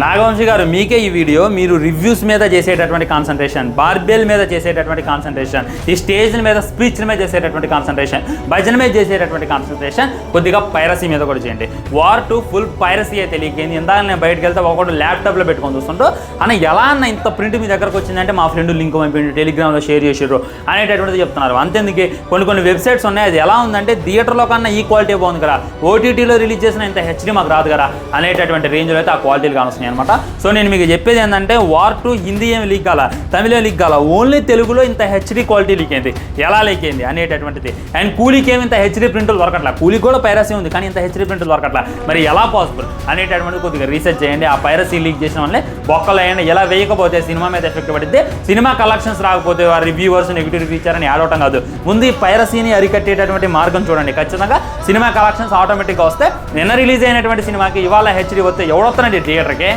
నాగవంశీ గారు, మీకే ఈ వీడియో. మీరు రివ్యూస్ మీద చేసేటటువంటి కాన్సన్ట్రేషన్, బార్బెల్ మీద చేసేటటువంటి కాన్సన్ట్రేషన్, ఈ స్టేజ్ మీద స్పీచ్ల మీద చేసేటటువంటి కాన్సన్ట్రేషన్, భజన మీద చేసేటటువంటి కాన్సన్ట్రేషన్ కొద్దిగా పైరసీ మీద కూడా చేయండి. వార్ 2 ఫుల్ పైరసీ అయితే తెలియకేంది. ఇందాక నేను బయటకు వెళ్తే ఒకటి ల్యాప్టాప్లో పెట్టుకొని చూస్తుంటూ అన్న ఎలా అన్న ఇంత ప్రింట్ మీ దగ్గరకు వచ్చిందంటే మా ఫ్రెండ్ లింక్ పంపిండి, టెలిగ్రామ్లో షేర్ చేసారు అనేటటువంటిది చెప్తున్నారు. అంతేందుకే కొన్ని వెబ్సైట్స్ ఉన్నాయి, అది ఎలా ఉందంటే థియేటర్లో కన్నా ఈ క్వాలిటీ బాగుంది కదా, ఓటీటీలో రిలీజ్ చేసిన ఇంత హెచ్డీ మాకు రాదు కదా అనేటటువంటి రేంజ్లో అయితే ఆ క్వాలిటీలు కానొస్తున్నాయి అనమాట. సో నేను మీకు చెప్పేది ఏంటంటే వార్ 2 హిందీ ఏమి లీక్ కాల, తమిళ లీక్ కాల, ఓన్లీ తెలుగులో ఇంత హెచ్డీ క్వాలిటీ లీక్ అయింది. ఎలా లీక్ అయింది అనేటటువంటిది. అండ్ కూలీకి ఏమి ఇంత హెచ్డీ ప్రింట్లు దొరకట్లా, కూలీకి కూడా పైరసీ ఉంది కానీ ఇంత హెచ్డీ ప్రింట్లు దొరకట్లా, మరి ఎలా పాసిబుల్ అనేటటువంటిది కొద్దిగా రీసెర్చ్ చేయండి. ఆ పైరసీ లీక్ చేసిన వల్లే బొక్కలు అయ్యండి. ఎలా వేయకపోతే సినిమా మీద ఎఫెక్ట్ పడితే, సినిమా కలెక్షన్స్ రాకపోతే ఆ రివ్యూవర్స్ నెగిటివ్ రివ్యూ ఇచ్చారని ఆడవటం కాదు, ముందు ఈ పైరసీని అరికట్టేటటువంటి మార్గం చూడండి. ఖచ్చితంగా సినిమా కలెక్షన్స్ ఆటోమేటిక్గా వస్తే నిన్న రిలీజ్ అయినటువంటి సినిమాకి ఇవాళ హెచ్డీ వస్తే ఎవడొస్తానండి థియేటర్కి.